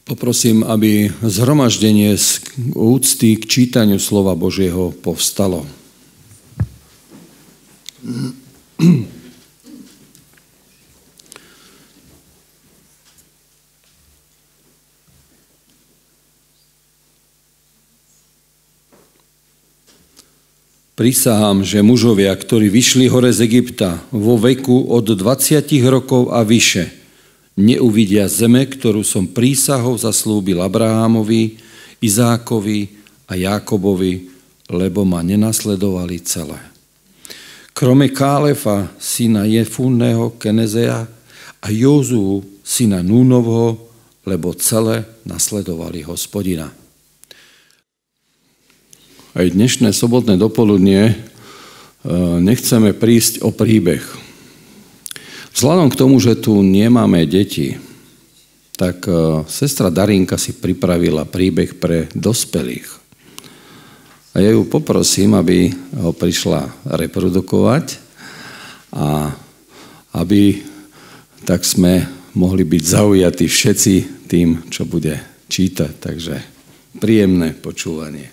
Poprosím, aby zhromaždenie z úcty k čítaniu slova Božieho povstalo. Prisahám, že mužovia, ktorí vyšli hore z Egypta vo veku od 20 rokov a vyše, neuvidia zeme, ktorú som prísahou zaslúbil Abrahámovi, Izákovi a Jákobovi, lebo ma nenasledovali celé. Krome Kálefa, syna Jefúnneho Kenezea a Józuu, syna Núnovho, lebo celé nasledovali Hospodina. Aj dnešné sobotné dopoludnie nechceme prísť o príbeh. Vzhľadom k tomu, že tu nemáme deti, tak sestra Darinka si pripravila príbeh pre dospelých. A ja ju poprosím, aby ho prišla reprodukovať a aby tak sme mohli byť zaujatí všetci tým, čo bude čítať. Takže príjemné počúvanie.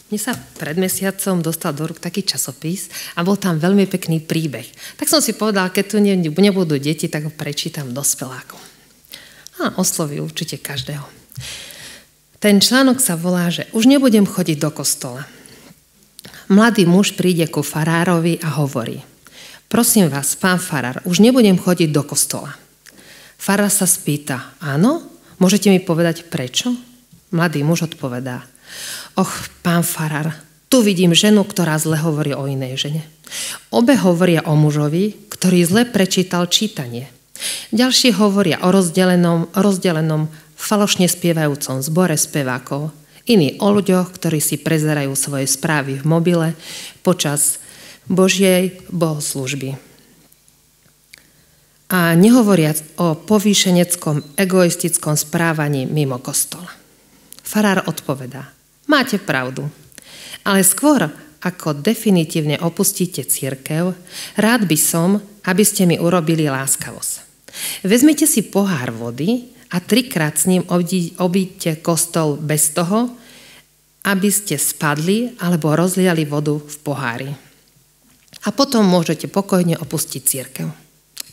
Mne sa pred mesiacom dostal do rúk taký časopis a bol tam veľmi pekný príbeh. Tak som si povedal, keď tu nebudú deti, tak ho prečítam dospelákom. A osloví určite každého. Ten článok sa volá, že už nebudem chodiť do kostola. Mladý muž príde ku farárovi a hovorí: prosím vás, pán farár, už nebudem chodiť do kostola. Farár sa spýta: áno? Môžete mi povedať prečo? Mladý muž odpovedá: och, pán farár, tu vidím ženu, ktorá zle hovorí o inej žene. Obe hovoria o mužovi, ktorý zle prečítal čítanie. Ďalší hovoria o rozdelenom falošne spievajúcom zbore spevákov. Iní o ľuďoch, ktorí si prezerajú svoje správy v mobile počas Božej bohoslúžby. A nehovoriac o povýšeneckom, egoistickom správaní mimo kostola. Farár odpovedá: máte pravdu, ale skôr ako definitívne opustíte cirkev, rád by som, aby ste mi urobili láskavosť. Vezmite si pohár vody a 3-krát s ním obíďte kostol bez toho, aby ste spadli alebo rozliali vodu v pohári. A potom môžete pokojne opustiť cirkev.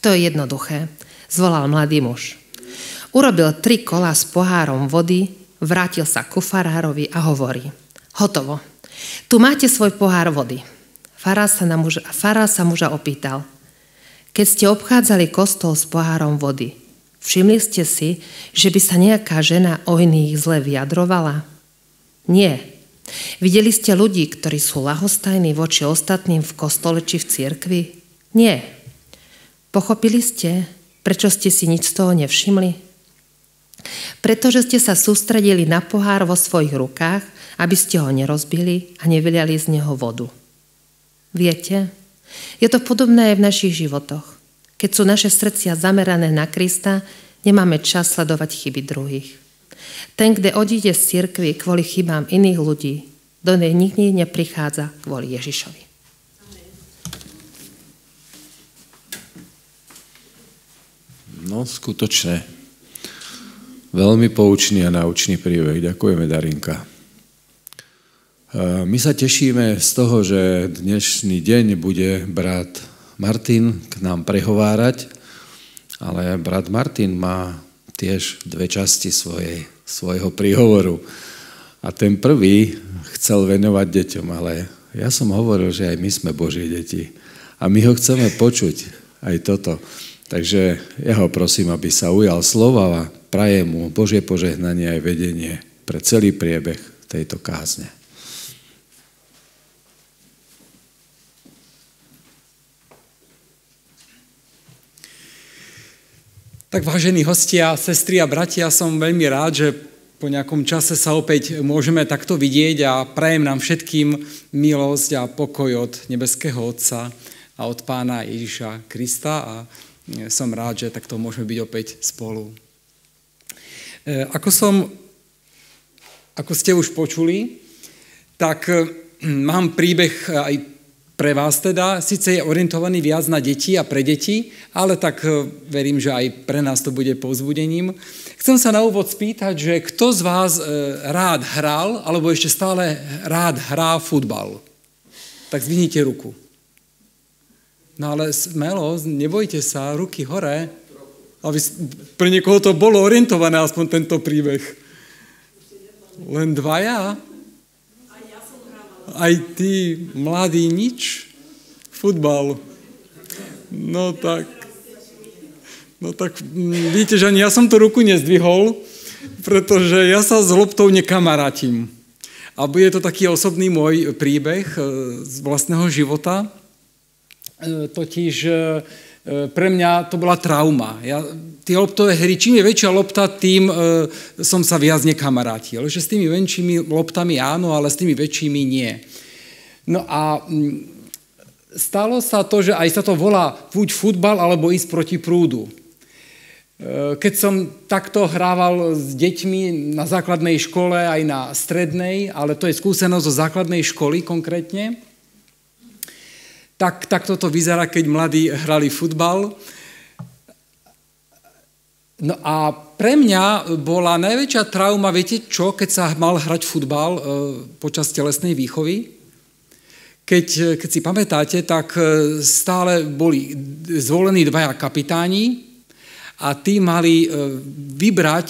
To je jednoduché, zvolal mladý muž. Urobil 3 kolá s pohárom vody, vrátil sa ku farárovi a hovorí: hotovo, tu máte svoj pohár vody. Farár sa muža opýtal: keď ste obchádzali kostol s pohárom vody, všimli ste si, že by sa nejaká žena o iných zle vyjadrovala? Nie. Videli ste ľudí, ktorí sú ľahostajní voči ostatným v kostole či v cirkvi? Nie. Pochopili ste, prečo ste si nič z toho nevšimli? Pretože ste sa sústredili na pohár vo svojich rukách, aby ste ho nerozbili a nevyliali z neho vodu. Viete, je to podobné aj v našich životoch. Keď sú naše srdcia zamerané na Krista, nemáme čas sledovať chyby druhých. Ten, kde odíde z cirkvi kvôli chybám iných ľudí, do nej nikdy neprichádza kvôli Ježišovi. No, skutočne. Veľmi poučný a naučný príbeh. Ďakujeme, Darinka. My sa tešíme z toho, že dnešný deň bude brat Martin k nám prehovárať, ale brat Martin má tiež 2 časti svojho príhovoru. A ten prvý chcel venovať deťom, ale ja som hovoril, že aj my sme Božie deti. A my ho chceme počuť, aj toto. Takže ja ho prosím, aby sa ujal slova a prajem mu Božie požehnanie aj vedenie pre celý priebeh tejto kázne. Tak vážení hostia, sestry a bratia, som veľmi rád, že po nejakom čase sa opäť môžeme takto vidieť a prajem nám všetkým milosť a pokoj od nebeského Otca a od Pána Ježiša Krista a som rád, že takto môžeme byť opäť spolu. Ako ste už počuli, tak mám príbeh aj pre vás teda, síce je orientovaný viac na deti a pre deti, ale tak verím, že aj pre nás to bude povzbudením. Chcem sa na úvod spýtať, že kto z vás rád hral, alebo ešte stále rád hrá futbal? Tak zdvihnite ruku. No ale smelo, nebojte sa, ruky hore. Aby pre niekoho to bolo orientované, aspoň tento príbeh. Len dvaja? Aj ty, mladý, nič? Futbal. No tak, víte, že ani ja som tú ruku nezdvihol, pretože ja sa s loptou nekamarátim. A bude to taký osobný môj príbeh z vlastného života. Totiž pre mňa to bola trauma. Tie loptové hry, čím je väčšia lopta, tým som sa viac nekamarátil. Že s tými menšími loptami áno, ale s tými väčšími nie. No a stalo sa to, že aj sa to volá buď futbal, alebo ísť proti prúdu. Keď som takto hrával s deťmi na základnej škole, aj na strednej, ale to je skúsenosť zo základnej školy konkrétne, tak toto vyzerá, keď mladí hrali futbal. No a pre mňa bola najväčšia trauma, viete čo, keď sa mal hrať futbal počas telesnej výchovy? Keď si pamätáte, tak stále boli zvolení dvaja kapitáni a tí mali vybrať,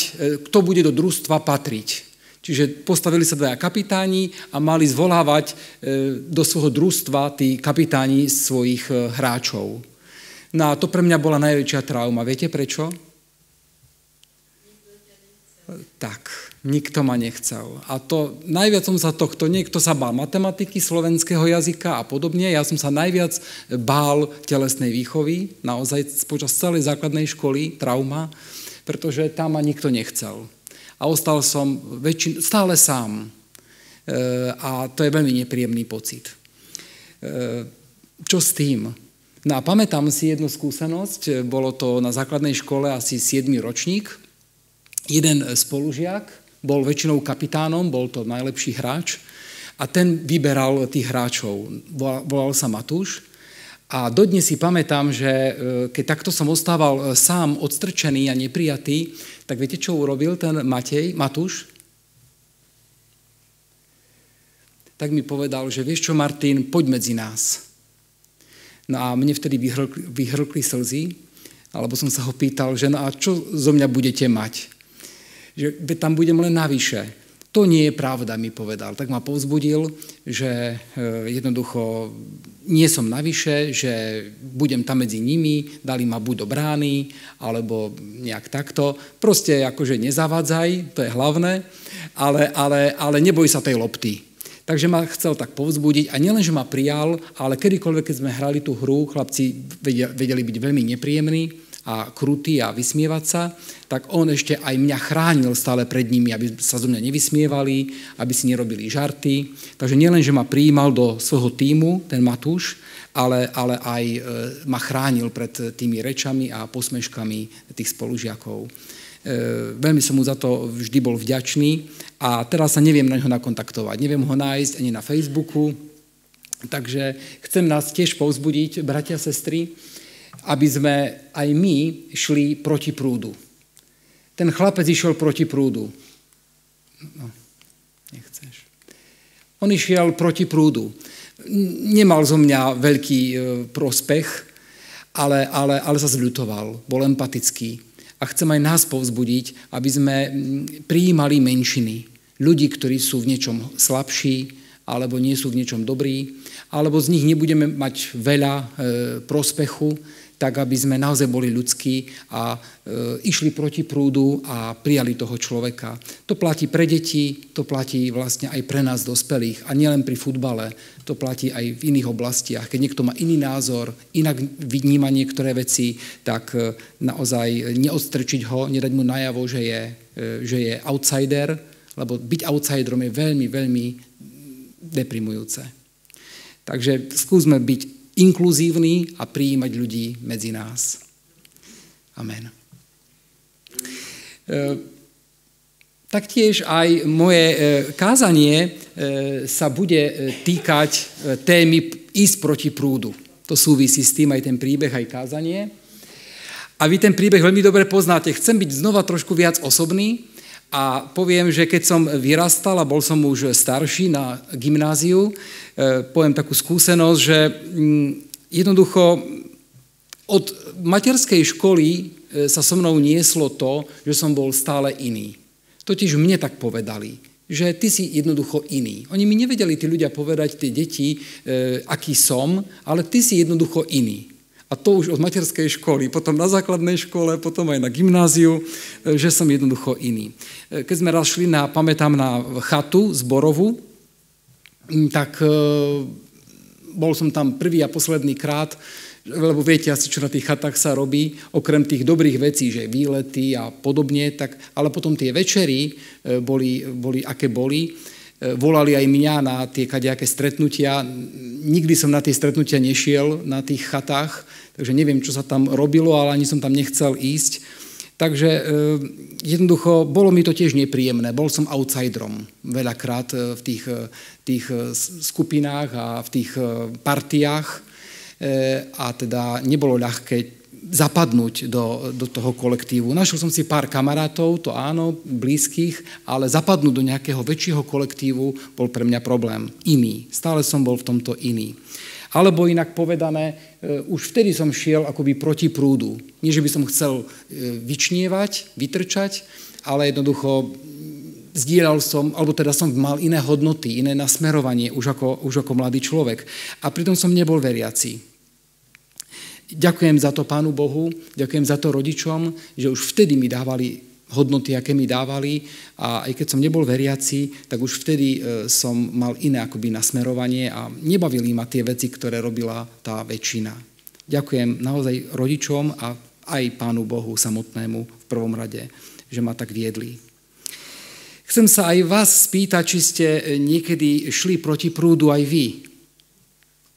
kto bude do družstva patriť. Čiže postavili sa dvaja kapitáni a mali zvolávať do svojho družstva tí kapitáni svojich hráčov. No a to pre mňa bola najväčšia trauma. Viete prečo? Tak, nikto ma nechcel. A to najviac som sa tohto, niekto sa bál matematiky, slovenského jazyka a podobne. Ja som sa najviac bál telesnej výchovy, naozaj počas celej základnej školy, trauma, pretože tam ma nikto nechcel. A ostal som stále sám. A to je veľmi nepríjemný pocit. Čo s tým? No a pamätám si jednu skúsenosť, bolo to na základnej škole asi 7. ročník. Jeden spolužiak bol väčšinou kapitánom, bol to najlepší hráč a ten vyberal tých hráčov. Volal sa Matúš. A dodnes si pamätám, že keď takto som ostával sám, odstrčený a neprijatý, tak viete, čo urobil ten Matúš? Tak mi povedal, že vieš čo, Martin, poď medzi nás. No a mne vtedy vyhrkli slzy, alebo som sa ho pýtal, že no a čo zo mňa budete mať? Že tam budem len navyše. To nie je pravda, mi povedal. Tak ma povzbudil, že jednoducho nie som navyše, že budem tam medzi nimi, dali ma buď do brány, alebo nejak takto. Proste akože nezavádzaj, to je hlavné, ale neboj sa tej lopty. Takže ma chcel tak povzbudiť a nielen, že ma prijal, ale kedykoľvek, keď sme hrali tú hru, chlapci vedeli byť veľmi nepríjemní a krutý a vysmievať sa, tak on ešte aj mňa chránil stále pred nimi, aby sa zo mňa nevysmievali, aby si nerobili žarty. Takže nielen, že ma prijímal do svojho tímu, ten Matúš, ale aj ma chránil pred tými rečami a posmeškami tých spolužiakov. Veľmi som mu za to vždy bol vďačný a teraz sa neviem na ňo nakontaktovať. Neviem ho nájsť ani na Facebooku. Takže chcem nás tiež povzbudiť, bratia a sestry, aby sme aj my šli proti prúdu. Ten chlapec išiel proti prúdu. No, nechceš. On išiel proti prúdu. Nemal zo mňa veľký prospech, ale sa zľutoval. Bol empatický. A chcem aj nás povzbudiť, aby sme prijímali menšiny. Ľudí, ktorí sú v niečom slabší, alebo nie sú v niečom dobrí, alebo z nich nebudeme mať veľa prospechu, tak aby sme naozaj boli ľudskí a išli proti prúdu a prijali toho človeka. To platí pre deti, to platí vlastne aj pre nás dospelých. A nielen pri futbale, to platí aj v iných oblastiach. Keď niekto má iný názor, inak vníma niektoré veci, tak naozaj neodstrčiť ho, nedať mu najavo, že je outsider, lebo byť outsiderom je veľmi, veľmi deprimujúce. Takže skúsme byť inkluzívny a prijímať ľudí medzi nás. Amen. Taktiež aj moje kázanie sa bude týkať témy ísť proti prúdu. To súvisí s tým aj ten príbeh, aj kázanie. A vy ten príbeh veľmi dobre poznáte. Chcem byť znova trošku viac osobný a poviem, že keď som vyrastal a bol som už starší na gymnáziu, poviem takú skúsenosť, že jednoducho od materskej školy sa so mnou nieslo to, že som bol stále iný. Totiž mne tak povedali, že ty si jednoducho iný. Oni mi nevedeli tí ľudia povedať, tie deti, aký som, ale ty si jednoducho iný. A to už od materskej školy, potom na základnej škole, potom aj na gymnáziu, že som jednoducho iný. Keď sme raz šli pamätám na chatu zborovú, tak bol som tam prvý a posledný krát, lebo viete asi, čo na tých chatách sa robí, okrem tých dobrých vecí, že výlety a podobne, tak, ale potom tie večery boli aké boli. Volali aj mňa na tie kadejaké stretnutia. Nikdy som na tie stretnutia nešiel, na tých chatách, takže neviem, čo sa tam robilo, ale ani som tam nechcel ísť. Takže jednoducho bolo mi to tiež nepríjemné. Bol som outsiderom veľakrát v tých skupinách a v tých partiách. A teda nebolo ľahké zapadnúť do toho kolektívu. Našiel som si pár kamarátov, to áno, blízkych, ale zapadnúť do nejakého väčšieho kolektívu bol pre mňa problém. Iný. Stále som bol v tomto iný. Alebo inak povedané, už vtedy som šiel akoby proti prúdu. Nie, že by som chcel vyčnievať, vytrčať, ale jednoducho zdieľal som, alebo teda som mal iné hodnoty, iné nasmerovanie už ako mladý človek. A pritom som nebol veriaci. Ďakujem za to Pánu Bohu, ďakujem za to rodičom, že už vtedy mi dávali hodnoty, aké mi dávali, a aj keď som nebol veriaci, tak už vtedy som mal iné akoby nasmerovanie a nebavili ma tie veci, ktoré robila tá väčšina. Ďakujem naozaj rodičom a aj Pánu Bohu samotnému v prvom rade, že ma tak viedli. Chcem sa aj vás spýtať, či ste niekedy šli proti prúdu aj vy.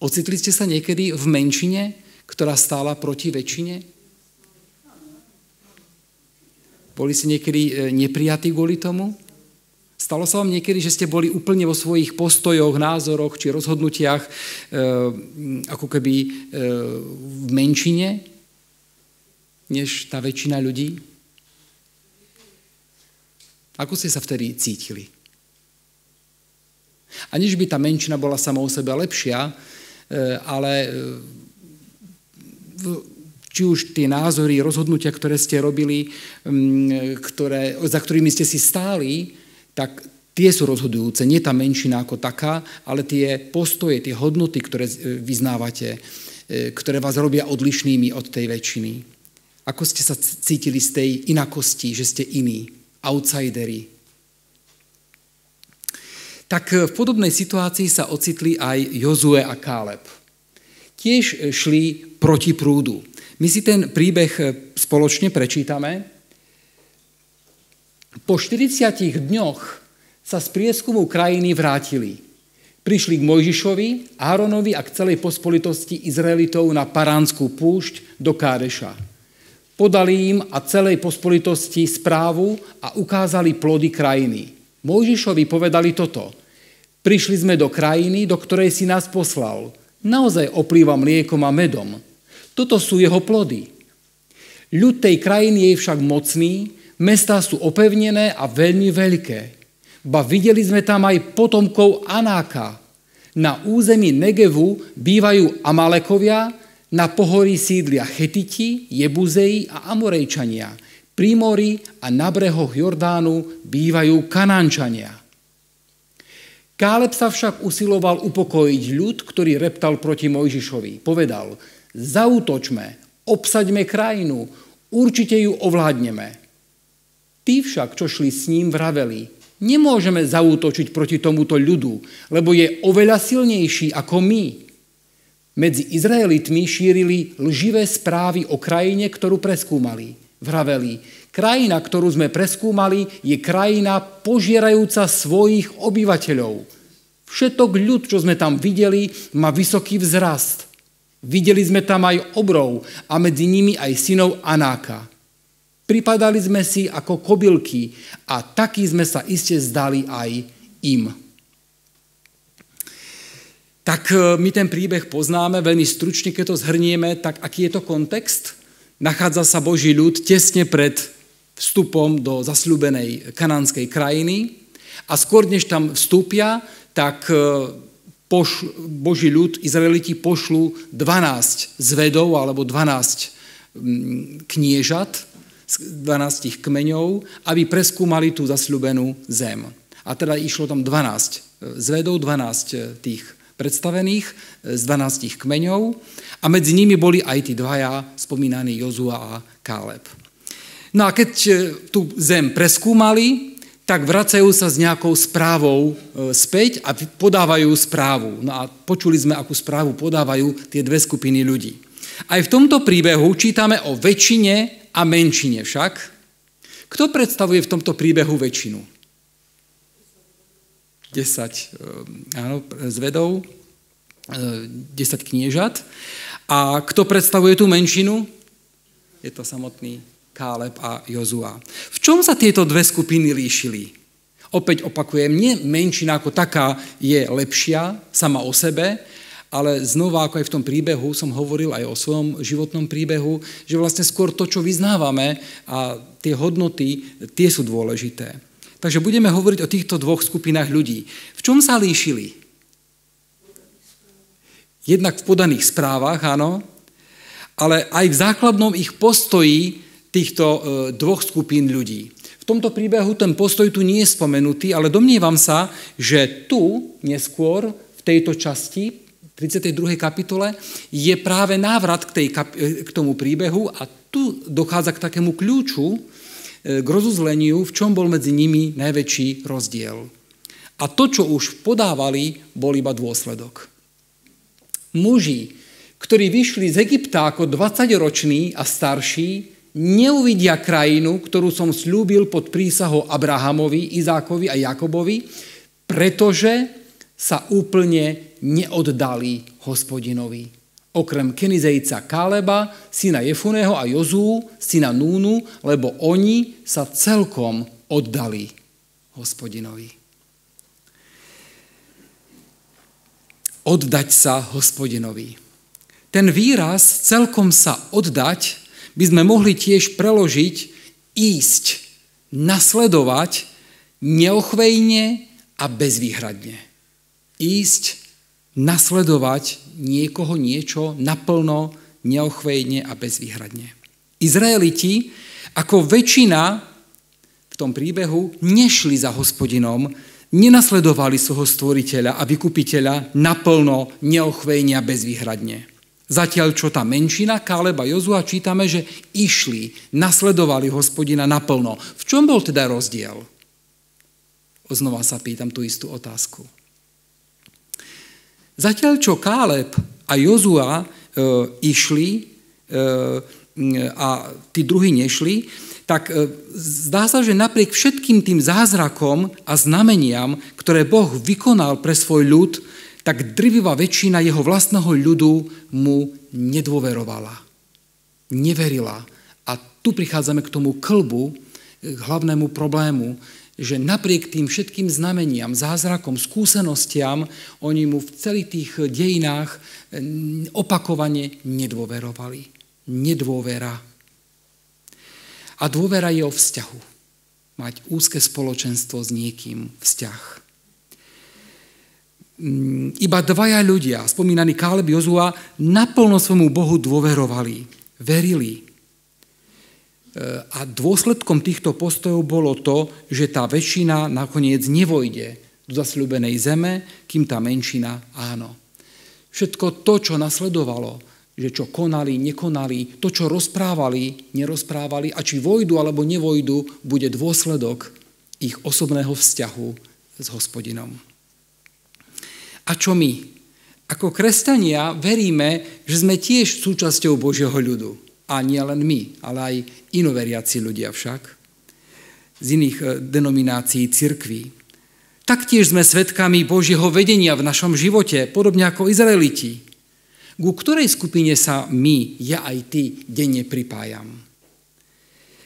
Ocitli ste sa niekedy v menšine, ktorá stála proti väčšine? Boli ste niekedy neprijatí kvôli tomu? Stalo sa vám niekedy, že ste boli úplne vo svojich postojoch, názoroch či rozhodnutiach ako keby v menšine, než tá väčšina ľudí? Ako ste sa vtedy cítili? A než by tá menšina bola sama o sebe lepšia, ale či už tie názory, rozhodnutia, ktoré ste robili, za ktorými ste si stáli, tak tie sú rozhodujúce. Nie tá menšina ako taká, ale tie postoje, tie hodnoty, ktoré vyznávate, ktoré vás robia odlišnými od tej väčšiny. Ako ste sa cítili z tej inakosti, že ste iní? Outsideri. Tak v podobnej situácii sa ocitli aj Jozue a Káleb. Tiež šli proti prúdu. My si ten príbeh spoločne prečítame. Po 40 dňoch sa z prieskumu krajiny vrátili. Prišli k Mojžišovi, Áronovi a k celej pospolitosti Izraelitov na Paránskú púšť do Kádeša. Podali im a celej pospolitosti správu a ukázali plody krajiny. Mojžišovi povedali toto. Prišli sme do krajiny, do ktorej si nás poslal. Naozaj oplýva mliekom a medom. Toto sú jeho plody. Ľud tej krajiny je však mocný, mestá sú opevnené a veľmi veľké. Ba videli sme tam aj potomkov Anáka. Na území Negevu bývajú Amalekovia, na pohorí sídlia Chetiti, Jebuzeji a Amorejčania. Pri mori a na brehoch Jordánu bývajú Kanánčania. Káleb sa však usiloval upokojiť ľud, ktorý reptal proti Mojžišovi. Povedal, zaútočme, obsaďme krajinu, určite ju ovládneme. Tí však, čo šli s ním, vraveli, nemôžeme zaútočiť proti tomuto ľudu, lebo je oveľa silnejší ako my. Medzi Izraelitmi šírili lživé správy o krajine, ktorú preskúmali. Vraveli, krajina, ktorú sme preskúmali, je krajina požierajúca svojich obyvateľov. Všetok ľud, čo sme tam videli, má vysoký vzrast. Videli sme tam aj obrov a medzi nimi aj synov Anáka. Pripadali sme si ako kobylky a takí sme sa iste zdali aj im. Tak my ten príbeh poznáme, veľmi stručne, keď to zhrnieme, tak aký je to kontext? Nachádza sa Boží ľud tesne pred vstupom do zasľúbenej kanánskej krajiny a skôr, než tam vstúpia, tak Boží ľud, Izraeliti pošlú 12 zvedov alebo 12 kniežat, 12 kmeňov, aby preskúmali tú zasľúbenú zem. A teda išlo tam 12 zvedov, 12 tých predstavených z 12 kmeňov a medzi nimi boli aj tí dvaja spomínaní Jozua a Káleb. No a keď tú zem preskúmali, tak vracajú sa s nejakou správou späť a podávajú správu. No a počuli sme, akú správu podávajú tie dve skupiny ľudí. Aj v tomto príbehu čítame o väčšine a menšine však. Kto predstavuje v tomto príbehu väčšinu? 10 zvedov, 10 kniežat. A kto predstavuje tú menšinu? Je to samotný Káleb a Jozua. V čom sa tieto dve skupiny líšili? Opäť opakujem, nie menšina ako taká je lepšia sama o sebe, ale znova, ako aj v tom príbehu, som hovoril aj o svojom životnom príbehu, že vlastne skôr to, čo vyznávame a tie hodnoty, tie sú dôležité. Takže budeme hovoriť o týchto dvoch skupinách ľudí. V čom sa líšili? Jednak v podaných správach, áno, ale aj v základnom ich postoji týchto dvoch skupín ľudí. V tomto príbehu ten postoj tu nie je spomenutý, ale domnievam sa, že tu neskôr v tejto časti, 32. kapitole, je práve návrat k tomu príbehu a tu dochádza k takému kľúču, k rozuzleniu, v čom bol medzi nimi najväčší rozdiel. A to, čo už podávali, bol iba dôsledok. Muži, ktorí vyšli z Egypta ako 20-roční a starší, neuvidia krajinu, ktorú som sľúbil pod prísahou Abrahamovi, Izákovi a Jakobovi, pretože sa úplne neoddali Hospodinovi. Okrem Kenizejca Káleba, syna Jefuného a Jozuu, syna Núnu, lebo oni sa celkom oddali Hospodinovi. Oddať sa Hospodinovi. Ten výraz celkom sa oddať by sme mohli tiež preložiť ísť, nasledovať neochvejne a bezvýhradne. Ísť, nasledovať niekoho, niečo naplno, neochvejne a bezvýhradne. Izraeliti ako väčšina v tom príbehu nešli za Hospodinom, nenasledovali svojho stvoriteľa a vykupiteľa naplno, neochvejne a bezvýhradne. Zatiaľ, čo tá menšina, Káleba a Jozua, čítame, že išli, nasledovali Hospodina naplno. V čom bol teda rozdiel? Znova sa pýtam tú istú otázku. Zatiaľ, čo Káleb a Jozua išli a tí druhí nešli, tak zdá sa, že napriek všetkým tým zázrakom a znameniam, ktoré Boh vykonal pre svoj ľud, tak drvivá väčšina jeho vlastného ľudu mu nedôverovala. Neverila. A tu prichádzame k tomu klbu, k hlavnému problému, že napriek tým všetkým znameniam, zázrakom, skúsenostiam, oni mu v celých tých dejinách opakovane nedôverovali. Nedôvera. A dôvera je o vzťahu. Mať úzke spoločenstvo s niekým, vzťah. Iba dvaja ľudia, spomínaný Káleb a Jozua, naplno svojmu Bohu dôverovali, verili. A dôsledkom týchto postojov bolo to, že tá väčšina nakoniec nevojde do zasľúbenej zeme, kým tá menšina áno. Všetko to, čo nasledovalo, že čo konali, nekonali, to, čo rozprávali, nerozprávali a či vojdu alebo nevojdu, bude dôsledok ich osobného vzťahu s Hospodinom. A čo my? Ako kresťania veríme, že sme tiež súčasťou Božieho ľudu. A nie len my, ale aj inoveriaci ľudia však, z iných denominácií cirkví. Taktiež sme svedkami Božieho vedenia v našom živote, podobne ako Izraeliti. Ku ktorej skupine sa my, ja aj ty, denne pripájam?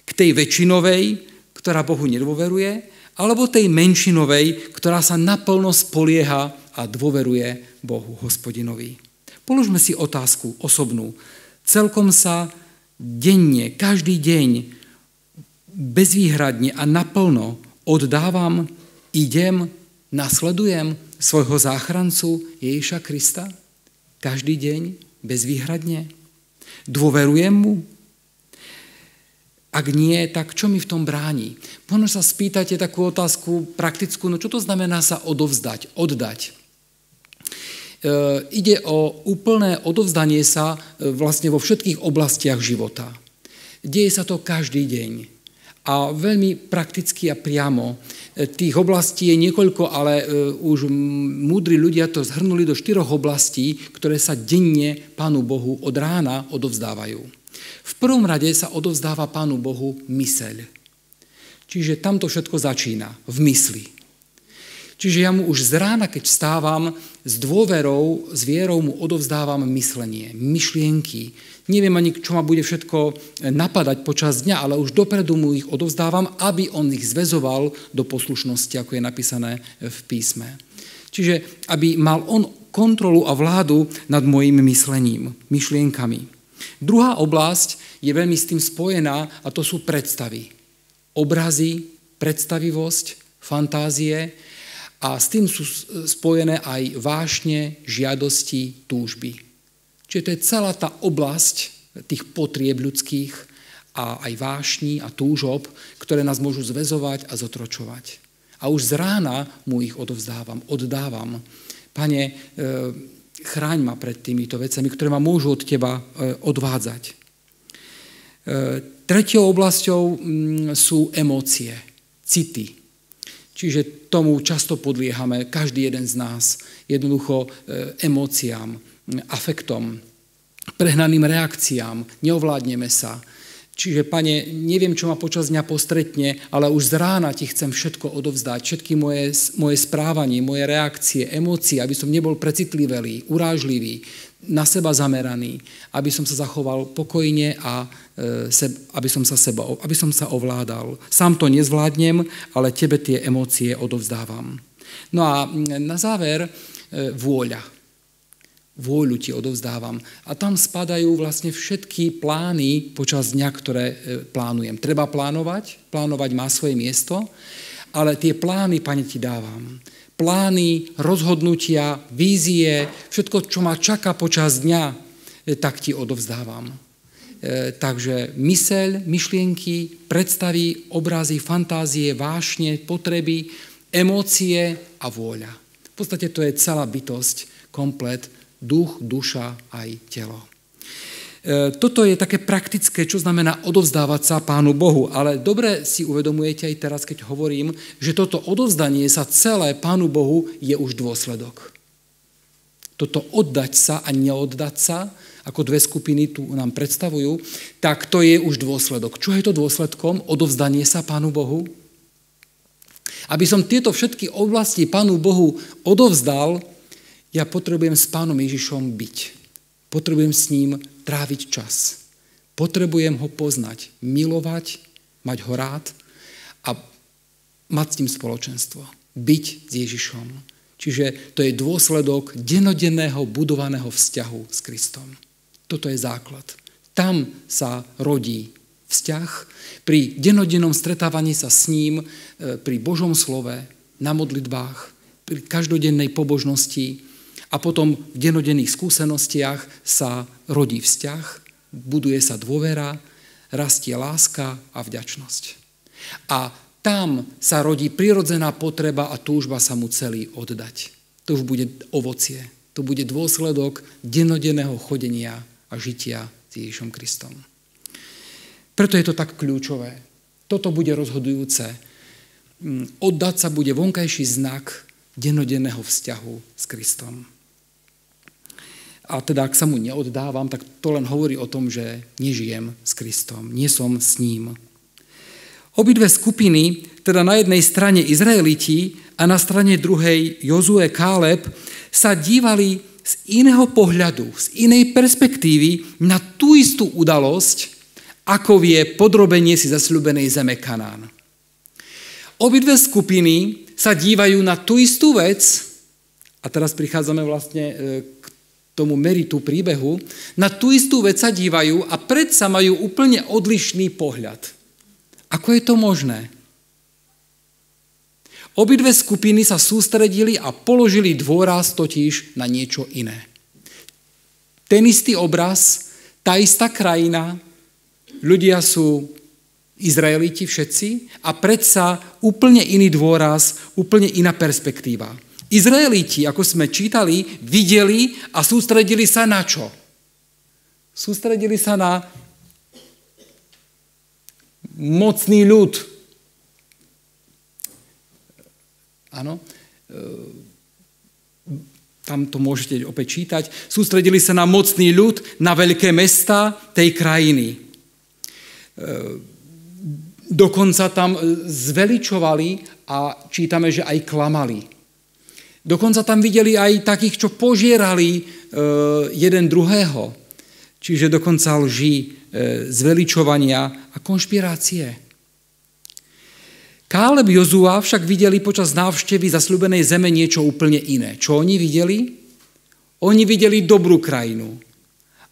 K tej väčšinovej, ktorá Bohu nedôveruje, alebo tej menšinovej, ktorá sa naplno spolieha a dôveruje Bohu Hospodinovi. Položme si otázku osobnú. Celkom sa denne, každý deň bezvýhradne a naplno oddávam, idem, nasledujem svojho záchrancu Ježiša Krista? Každý deň bezvýhradne? Dôverujem mu? Ak nie, tak čo mi v tom bráni? Možno sa spýtate takú otázku praktickú, no čo to znamená sa odovzdať, oddať? Ide o úplné odovzdanie sa vlastne vo všetkých oblastiach života. Deje sa to každý deň. A veľmi prakticky a priamo. Tých oblastí je niekoľko, ale už múdri ľudia to zhrnuli do 4 oblastí, ktoré sa denne Pánu Bohu od rána odovzdávajú. V prvom rade sa odovzdáva Pánu Bohu myseľ. Čiže tamto všetko začína, v mysli. Čiže ja mu už z rána, keď vstávam, s dôverou, s vierou mu odovzdávam myslenie, myšlienky. Neviem ani, čo ma bude všetko napadať počas dňa, ale už dopredu mu ich odovzdávam, aby on ich zväzoval do poslušnosti, ako je napísané v písme. Čiže aby mal on kontrolu a vládu nad mojím myslením, myšlienkami. Druhá oblasť je veľmi s tým spojená a to sú predstavy. Obrazy, predstavivosť, fantázie a s tým sú spojené aj vášne, žiadosti, túžby. Čiže to je celá tá oblasť tých potrieb ľudských a aj vášní a túžob, ktoré nás môžu zväzovať a zotročovať. A už z rána mu ich oddávam. Pane, chráň ma pred týmito vecami, ktoré ma môžu od teba odvádzať. Treťou oblasťou sú emócie, city. Čiže tomu často podliehame, každý jeden z nás, jednoducho emóciám, afektom, prehnaným reakciám, neovládneme sa. Čiže, Pane, neviem, čo ma počas dňa postretne, ale už z rána ti chcem všetko odovzdať, všetky moje správanie, moje reakcie, emócie, aby som nebol precitlivý, urážlivý, na seba zameraný, aby som sa zachoval pokojne a aby som sa ovládal. Sám to nezvládnem, ale tebe tie emócie odovzdávam. No a na záver vôľa. Vôľu ti odovzdávam. A tam spadajú vlastne všetky plány počas dňa, ktoré plánujem. Treba plánovať má svoje miesto, ale tie plány, Pane, ti dávam. Plány, rozhodnutia, vízie, všetko, čo ma čaká počas dňa, tak ti odovzdávam. Takže myseľ, myšlienky, predstavy, obrazy, fantázie, vášne, potreby, emócie a vôľa. V podstate to je celá bytosť, komplet, duch, duša aj telo. Toto je také praktické, čo znamená odovzdávať sa Pánu Bohu, ale dobre si uvedomujete aj teraz, keď hovorím, že toto odovzdanie sa celé Pánu Bohu je už dôsledok. Toto oddať sa a neoddať sa, ako dve skupiny tu nám predstavujú, tak to je už dôsledok. Čo je to dôsledkom? Odovzdanie sa Pánu Bohu? Aby som tieto všetky oblasti Pánu Bohu odovzdal, ja potrebujem s Pánom Ježišom byť. Potrebujem s ním tráviť čas. Potrebujem ho poznať, milovať, mať ho rád a mať s ním spoločenstvo. Byť s Ježišom. Čiže to je dôsledok dennodenného budovaného vzťahu s Kristom. Toto je základ. Tam sa rodí vzťah. Pri dennodennom stretávaní sa s ním, pri Božom slove, na modlitbách, pri každodennej pobožnosti, a potom v dennodenných skúsenostiach sa rodí vzťah, buduje sa dôvera, rastie láska a vďačnosť. A tam sa rodí prirodzená potreba a túžba sa mu celý oddať. To už bude ovocie. To bude dôsledok dennodenného chodenia a žitia s Ježišom Kristom. Preto je to tak kľúčové. Toto bude rozhodujúce. Oddať sa bude vonkajší znak dennodenného vzťahu s Kristom. A teda, ak sa mu neoddávam, tak to len hovorí o tom, že nežijem s Kristom, nie som s ním. Obidve skupiny, teda na jednej strane Izraeliti a na strane druhej Jozue, Káleb, sa dívali z iného pohľadu, z inej perspektívy na tú istú udalosť, ako je podrobenie si zasľúbenej zeme Kanán. Obidve skupiny sa dívajú na tú istú vec, a teraz prichádzame vlastne k tomu meritu príbehu, na tú istú vec sa dívajú a predsa majú úplne odlišný pohľad. Ako je to možné? Obidve skupiny sa sústredili a položili dôraz totiž na niečo iné. Ten istý obraz, tá istá krajina, ľudia sú Izraeliti všetci a predsa úplne iný dôraz, úplne iná perspektíva. Izraeliti, ako sme čítali, videli a sústredili sa na čo? Sústredili sa na mocný ľud. Áno. Tam to môžete opäť čítať. Sústredili sa na mocný ľud, na veľké mestá tej krajiny. Dokonca tam zveličovali a čítame, že aj klamali. Dokonca tam videli aj takých, čo požierali jeden druhého. Čiže dokonca lži, zveličovania a konšpirácie. Káleb Jozua však videli počas návštevy zasľúbenej zeme niečo úplne iné. Čo oni videli? Oni videli dobrú krajinu.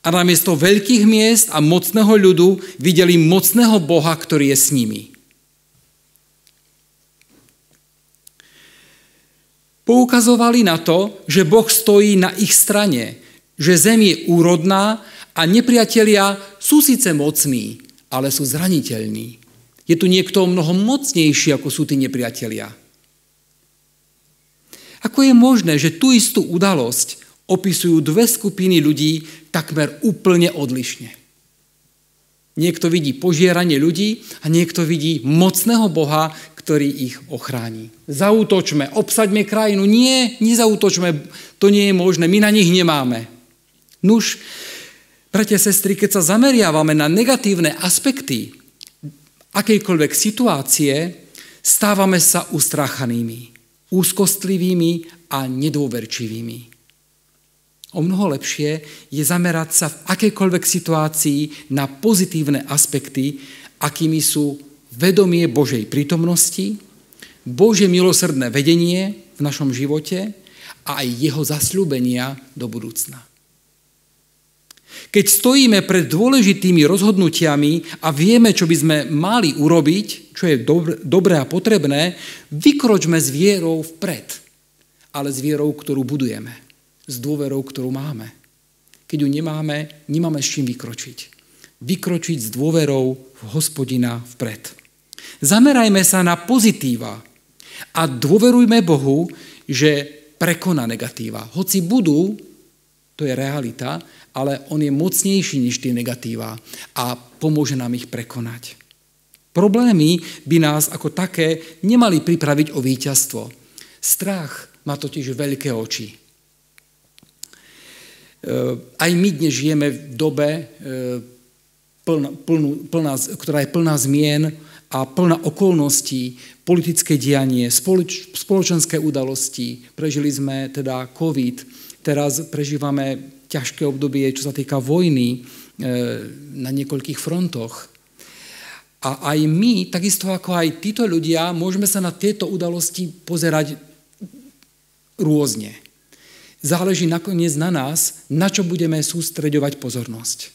A namiesto veľkých miest a mocného ľudu videli mocného Boha, ktorý je s nimi. Poukazovali na to, že Boh stojí na ich strane, že zem je úrodná a nepriatelia sú síce mocní, ale sú zraniteľní. Je tu niekto mnoho mocnejší, ako sú tí nepriatelia. Ako je možné, že tú istú udalosť opisujú dve skupiny ľudí takmer úplne odlišne? Niekto vidí požieranie ľudí a niekto vidí mocného Boha, ktorý ich ochráni. Zaútočme, obsaďme krajinu. Nie, nezaútočme, to nie je možné, my na nich nemáme. Nuž, bratia a sestry, keď sa zameriavame na negatívne aspekty akejkoľvek situácie, stávame sa ustráchanými, úzkostlivými a nedôverčivými. O mnoho lepšie je zamerať sa v akejkoľvek situácii na pozitívne aspekty, akými sú vedomie Božej prítomnosti, Božie milosrdné vedenie v našom živote a aj jeho zasľúbenia do budúcna. Keď stojíme pred dôležitými rozhodnutiami a vieme, čo by sme mali urobiť, čo je dobré a potrebné, vykročme s vierou vpred, ale s vierou, ktorú budujeme, s dôverou, ktorú máme. Keď ju nemáme s čím vykročiť. Vykročiť s dôverou v Hospodina vpred. Zamerajme sa na pozitíva a dôverujme Bohu, že prekoná negatíva. Hoci budú, to je realita, ale on je mocnejší než tie negatíva a pomôže nám ich prekonať. Problémy by nás ako také nemali pripraviť o víťazstvo. Strach má totiž veľké oči. Aj my dnes žijeme v dobe, ktorá je plná zmien a plná okolností, politické dianie, spoločenské udalosti. Prežili sme teda COVID, teraz prežívame ťažké obdobie, čo sa týka vojny na niekoľkých frontoch. A aj my, takisto ako aj títo ľudia, môžeme sa na tieto udalosti pozerať rôzne. Záleží nakoniec na nás, na čo budeme sústreďovať pozornosť.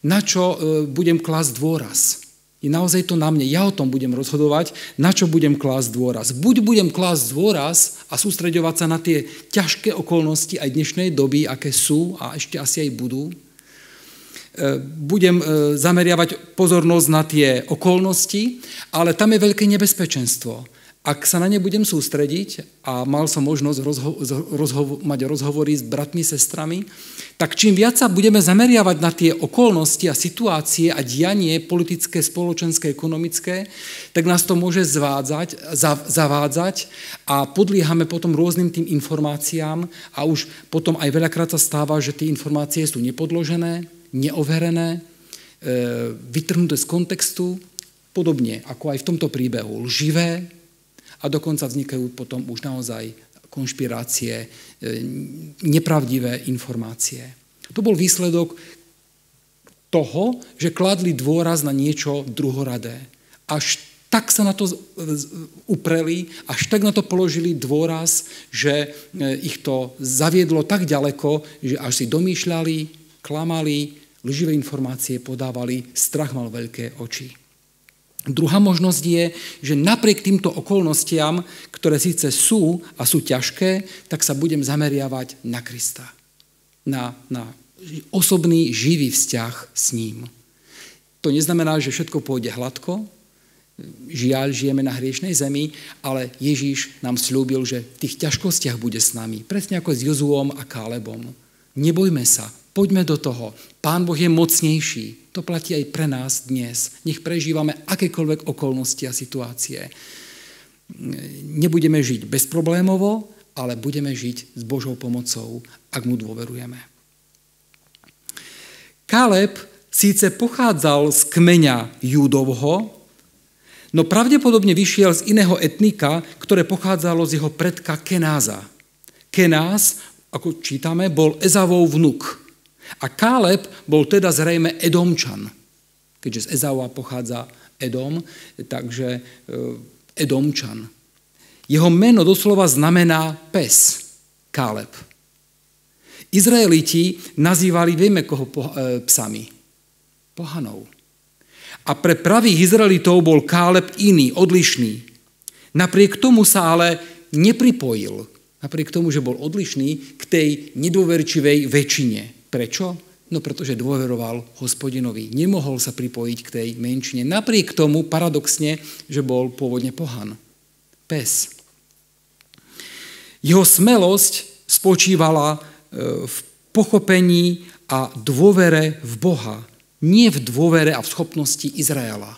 Na čo budem klásť dôraz. Je naozaj to na mne. Ja o tom budem rozhodovať, na čo budem klásť dôraz. Buď budem klásť dôraz a sústreďovať sa na tie ťažké okolnosti aj dnešnej doby, aké sú a ešte asi aj budú. Budem zameriavať pozornosť na tie okolnosti, ale tam je veľké nebezpečenstvo. Ak sa na ne budem sústrediť, a mal som možnosť mať rozhovory s bratmi, sestrami, tak čím viac sa budeme zameriavať na tie okolnosti a situácie a dianie politické, spoločenské, ekonomické, tak nás to môže zavádzať a podliehame potom rôznym tým informáciám a už potom aj veľakrát sa stáva, že tie informácie sú nepodložené, neoverené, vytrhnuté z kontextu, podobne ako aj v tomto príbehu, lživé, a dokonca vznikajú potom už naozaj konšpirácie, nepravdivé informácie. To bol výsledok toho, že kladli dôraz na niečo druhoradé. Až Tak sa na to upreli, až tak na to položili dôraz, že ich to zaviedlo tak ďaleko, že až si domýšľali, klamali, lživé informácie podávali, strach mal veľké oči. Druhá možnosť je, že napriek týmto okolnostiam, ktoré síce sú a sú ťažké, tak sa budem zameriavať na Krista. Na osobný, živý vzťah s ním. To neznamená, že všetko pôjde hladko. Žiaľ, žijeme na hriešnej zemi, ale Ježíš nám sľúbil, že v tých ťažkostiach bude s nami. Presne ako s Jozuom a Kálebom. Nebojme sa, poďme do toho. Pán Boh je mocnejší. To platí aj pre nás dnes. Nech prežívame akékoľvek okolnosti a situácie. Nebudeme žiť bezproblémovo, ale budeme žiť s Božou pomocou, ak mu dôverujeme. Káleb síce pochádzal z kmeňa Júdovho, no pravdepodobne vyšiel z iného etnika, ktoré pochádzalo z jeho predka Kenáza. Kenás, ako čítame, bol Ezavov vnuk. A Káleb bol teda zrejme Edomčan. Keďže z Ezava pochádza Edom, takže Edomčan. Jeho meno doslova znamená pes, Káleb. Izraeliti nazývali, vieme koho psami? Pohanov. A pre pravých Izraelitov bol Káleb iný, odlišný. Napriek tomu sa ale nepripojil. Napriek tomu, že bol odlišný k tej nedôverčivej väčšine. Prečo? No pretože dôveroval Hospodinovi. Nemohol sa pripojiť k tej menšine. Napriek tomu, paradoxne, že bol pôvodne pohan. Pes. Jeho smelosť spočívala v pochopení a dôvere v Boha. Nie v dôvere a v schopnosti Izraela.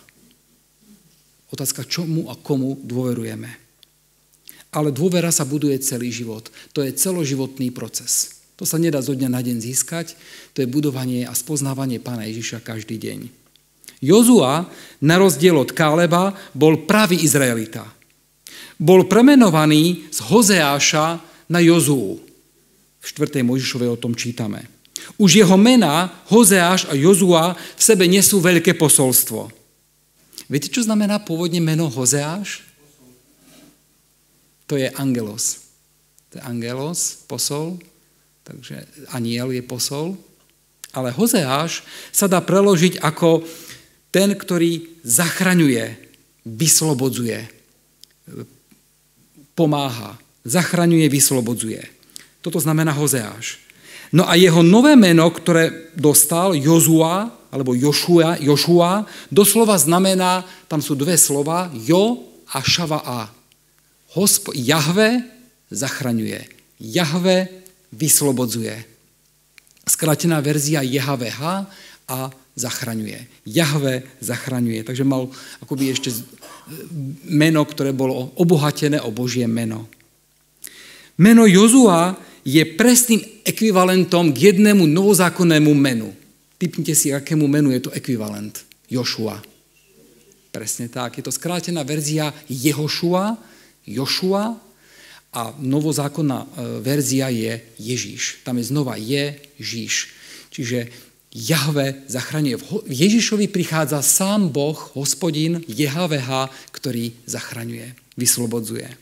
Otázka, čomu a komu dôverujeme. Ale dôvera sa buduje celý život. To je celoživotný proces. To sa nedá zo dňa na deň získať. To je budovanie a spoznávanie Pána Ježiša každý deň. Jozua, na rozdiel od Káleba, bol pravý Izraelita. Bol premenovaný z Hozeáša na Jozuu. V 4. Mojžišovej o tom čítame. Už jeho mená, Hozeáš a Jozua, v sebe nesú veľké posolstvo. Viete, čo znamená pôvodne meno Hozeáš? To je angelos. To je angelos, posol, takže aniel je posol. Ale Hozeáš sa dá preložiť ako ten, ktorý zachraňuje, vyslobodzuje, pomáha, zachraňuje, vyslobodzuje. Toto znamená Hozeáš. No a jeho nové meno, ktoré dostal, Jozua, alebo Jošua, doslova znamená, tam sú dve slova, Jo a Šavaá. Jahve zachraňuje. Jahve vyslobodzuje. Skrátená verzia JHVH a zachraňuje. Jahve zachraňuje. Takže mal akoby ešte meno, ktoré bolo obohatené o Božie meno. Meno Jozua je presným ekvivalentom k jednému novozákonnému menu. Tipnite si, akému menu je to ekvivalent. Jošua. Presne tak. Je to skrátená verzia Jehošua, Jošua a novozákonná verzia je Ježíš. Tam je znova Ježíš. Čiže Jahve zachraňuje. V Ježišovi prichádza sám Boh, Hospodin, JHVH, ktorý zachraňuje, vyslobodzuje.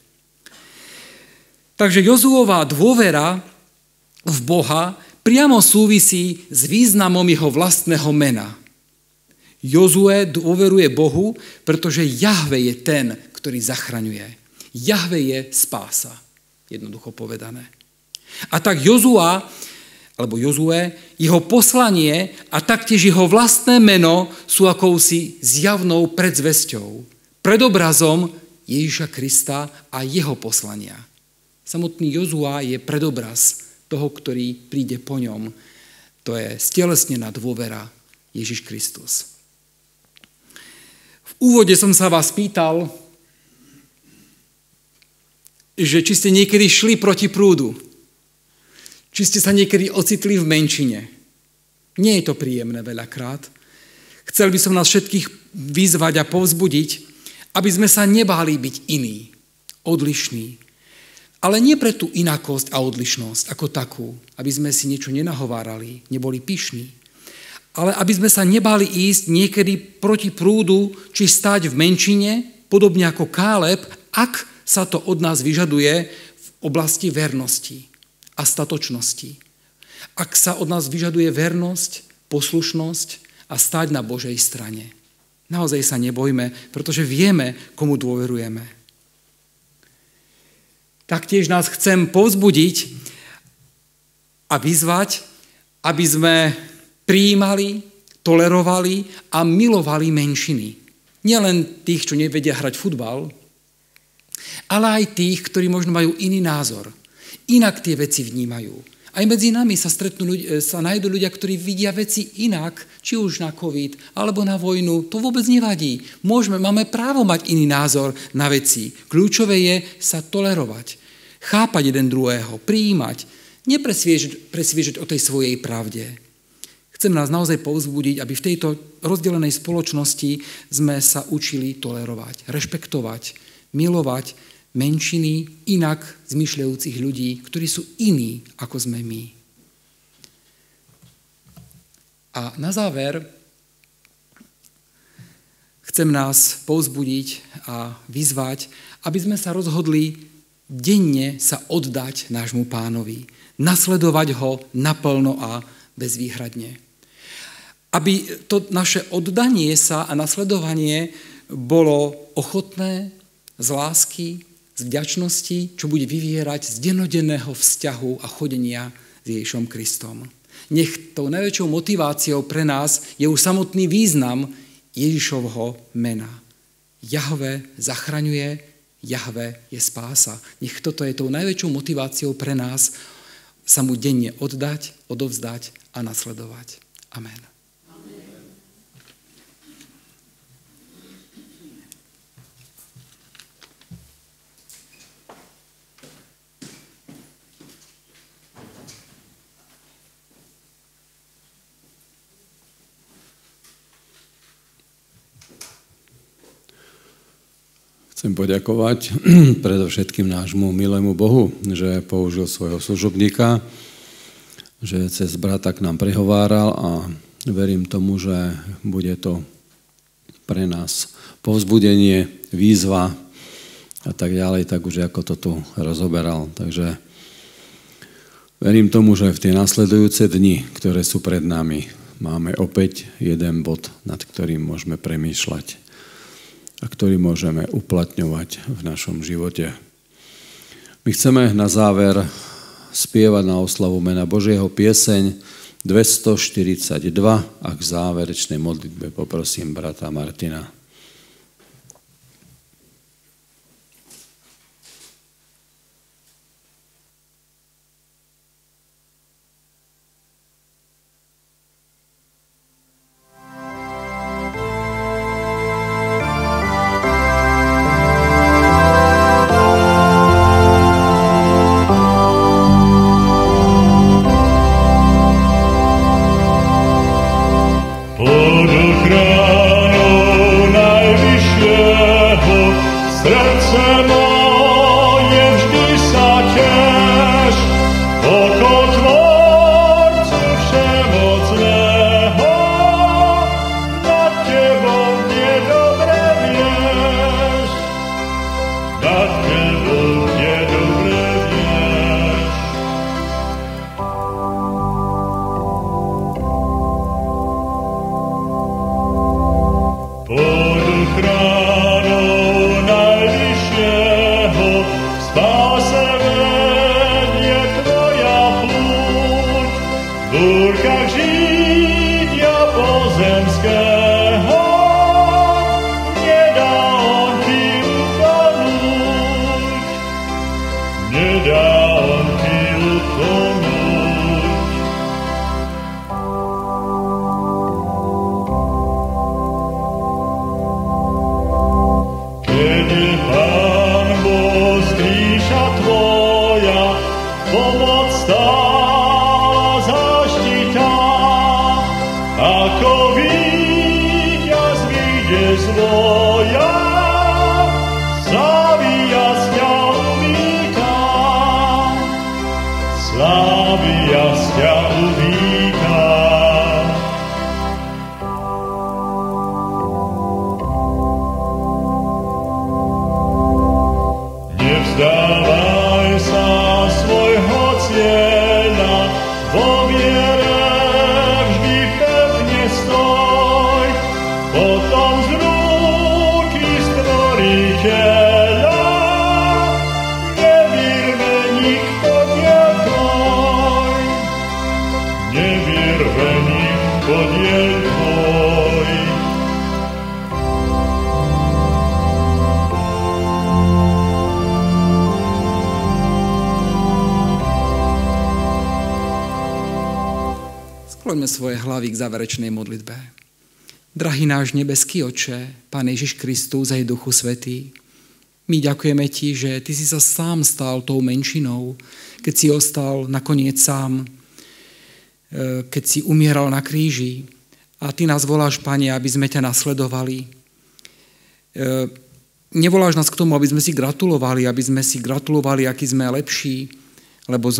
Takže Jozuová dôvera v Boha priamo súvisí s významom jeho vlastného mena. Jozue dôveruje Bohu, pretože Jahve je ten, ktorý zachraňuje. Jahve je spása, jednoducho povedané. A tak Jozue, jeho poslanie a taktiež jeho vlastné meno sú akousi zjavnou predzvesťou, predobrazom Ježiša Krista a jeho poslania. Samotný Jozua je predobraz toho, ktorý príde po ňom. To je stelesnená dôvera Ježiš Kristus. V úvode som sa vás pýtal, že či ste niekedy šli proti prúdu. Či ste sa niekedy ocitli v menšine. Nie je to príjemné veľakrát. Chcel by som nás všetkých vyzvať a povzbudiť, aby sme sa nebáli byť iní, odlišní. Ale nie pre tú inakosť a odlišnosť ako takú, aby sme si niečo nenahovárali, neboli pyšní. Ale aby sme sa nebáli ísť niekedy proti prúdu, či stať v menšine, podobne ako Káleb, ak sa to od nás vyžaduje v oblasti vernosti a statočnosti. Ak sa od nás vyžaduje vernosť, poslušnosť a stáť na Božej strane. Naozaj sa nebojme, pretože vieme, komu dôverujeme. Taktiež nás chcem povzbudiť a vyzvať, aby sme prijímali, tolerovali a milovali menšiny. Nielen tých, čo nevedia hrať futbal, ale aj tých, ktorí možno majú iný názor. Inak tie veci vnímajú. Aj medzi nami sa nájdú ľudia, ktorí vidia veci inak, či už na COVID, alebo na vojnu. To vôbec nevadí. Máme právo mať iný názor na veci. Kľúčové je sa tolerovať, chápať jeden druhého, prijímať, nepresviečať o tej svojej pravde. Chcem nás naozaj povzbudiť, aby v tejto rozdelenej spoločnosti sme sa učili tolerovať, rešpektovať, milovať menšiny inak zmyšľajúcich ľudí, ktorí sú iní, ako sme my. A na záver chcem nás povzbudiť a vyzvať, aby sme sa rozhodli denne sa oddať nášmu Pánovi, nasledovať ho naplno a bezvýhradne. Aby to naše oddanie sa a nasledovanie bolo ochotné, z lásky, z vďačnosti, čo bude vyvierať z dennodenného vzťahu a chodenia s Ježišom Kristom. Nech tou najväčšou motiváciou pre nás je už samotný význam Ježišovho mena. Jahve zachraňuje, Jahve je spása. Nech toto je tou najväčšou motiváciou pre nás sa mu denne oddať, odovzdať a nasledovať. Amen. Chcem poďakovať predovšetkým nášmu milému Bohu, že použil svojho služobníka, že cez brata k nám prehováral a verím tomu, že bude to pre nás povzbudenie, výzva a tak ďalej, tak už ako to tu rozoberal. Takže verím tomu, že v tie nasledujúce dni, ktoré sú pred nami, máme opäť jeden bod, nad ktorým môžeme premýšľať a ktorý môžeme uplatňovať v našom živote. My chceme na záver spievať na oslavu mena Božieho pieseň 242 a k záverečnej modlitbe poprosím brata Martina. Skloňme svoje hlavy k záverečnej modlitbe. Drahý náš nebeský Otče, Pán Ježiš Kristus aj Duchu Svätý, my ďakujeme Ti, že Ty si sa sám stal tou menšinou, keď si ostal nakoniec sám, keď si umieral na kríži. A Ty nás voláš, Pane, aby sme ťa nasledovali. Nevoláš nás k tomu, aby sme si gratulovali, aký sme lepší, lebo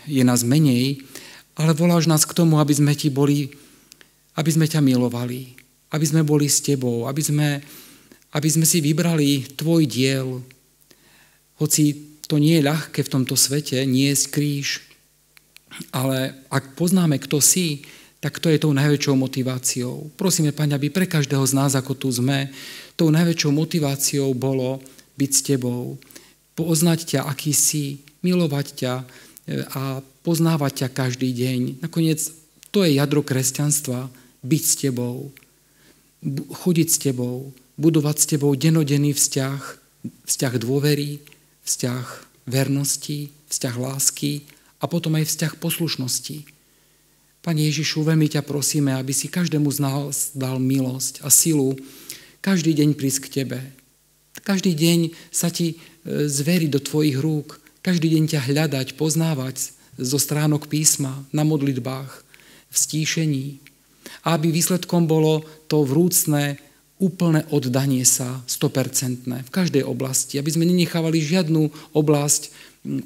je nás menej, ale voláš nás k tomu, aby sme ťa milovali, aby sme boli s Tebou, aby sme si vybrali Tvoj diel. Hoci to nie je ľahké v tomto svete, niesť kríž, ale ak poznáme, kto si, tak to je tou najväčšou motiváciou. Prosíme, Pane, aby pre každého z nás, ako tu sme, tou najväčšou motiváciou bolo byť s Tebou, poznať ťa, aký si, milovať ťa a poznávať ťa každý deň. Nakoniec to je jadro kresťanstva, byť s Tebou, chodiť s Tebou, budovať s Tebou dennodenný vzťah dôvery, vzťah vernosti, vzťah lásky a potom aj vzťah poslušnosti. Pane Ježišu, veľmi ťa prosíme, aby si každému z nás dal milosť a silu každý deň prísť k Tebe. Každý deň sa Ti zveriť do Tvojich rúk, každý deň ťa hľadať, poznávať zo stránok písma, na modlitbách, v stíšení. A aby výsledkom bolo to vrúcne, úplné oddanie sa, 100% v každej oblasti. Aby sme nenechávali žiadnu oblasť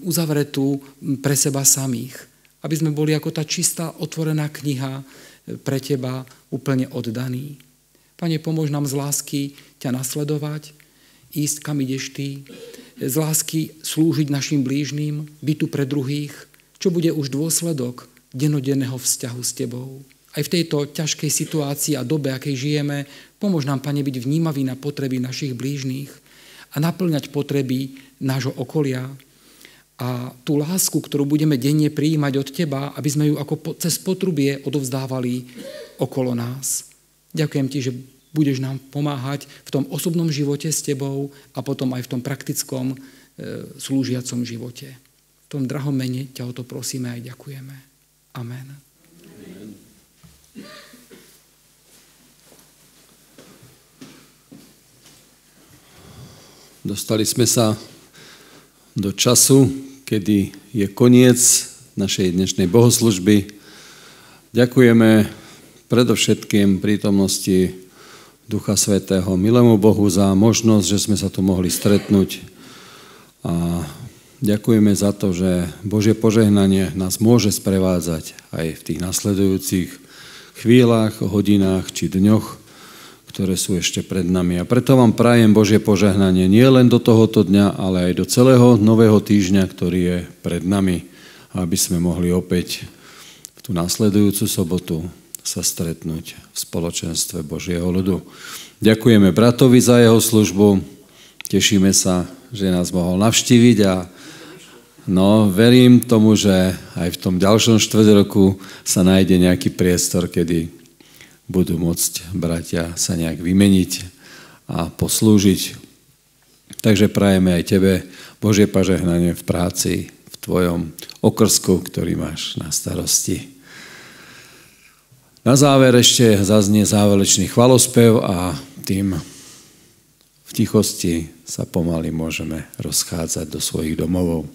uzavretú pre seba samých. Aby sme boli ako tá čistá, otvorená kniha pre Teba úplne oddaný. Pane, pomôž nám z lásky ťa nasledovať, ísť kam ideš Ty, z lásky slúžiť našim blížnym, byť tu pre druhých, čo bude už dôsledok dennodenného vzťahu s Tebou. Aj v tejto ťažkej situácii a dobe, akej žijeme, pomôž nám, Pane, byť vnímavý na potreby našich blížnych a naplňať potreby nášho okolia. A tú lásku, ktorú budeme denne prijímať od Teba, aby sme ju ako cez potrubie odovzdávali okolo nás. Ďakujem Ti, že budeš nám pomáhať v tom osobnom živote s Tebou a potom aj v tom praktickom slúžiacom živote. V tom drahom mene ťa o to prosíme a ďakujeme. Amen. Dostali sme sa do času, kedy je koniec našej dnešnej bohoslužby. Ďakujeme predovšetkým prítomnosti Ducha Svätého, milému Bohu za možnosť, že sme sa tu mohli stretnúť. A ďakujeme za to, že Božie požehnanie nás môže sprevádzať aj v tých nasledujúcich chvíľach, hodinách či dňoch, ktoré sú ešte pred nami. A preto vám prajem Božie požehnanie nie len do tohoto dňa, ale aj do celého nového týždňa, ktorý je pred nami, aby sme mohli opäť v tú nasledujúcu sobotu sa stretnúť v spoločenstve Božieho ľudu. Ďakujeme bratovi za jeho službu, tešíme sa, že nás mohol navštíviť a verím tomu, že aj v tom ďalšom štvrťroku sa nájde nejaký priestor, kedy budú môcť bratia sa nejak vymeniť a poslúžiť. Takže prajeme aj tebe Božie požehnanie v práci, v tvojom okrsku, ktorý máš na starosti. Na záver ešte zaznie záverečný chvalospev a tým v tichosti sa pomaly môžeme rozchádzať do svojich domovov.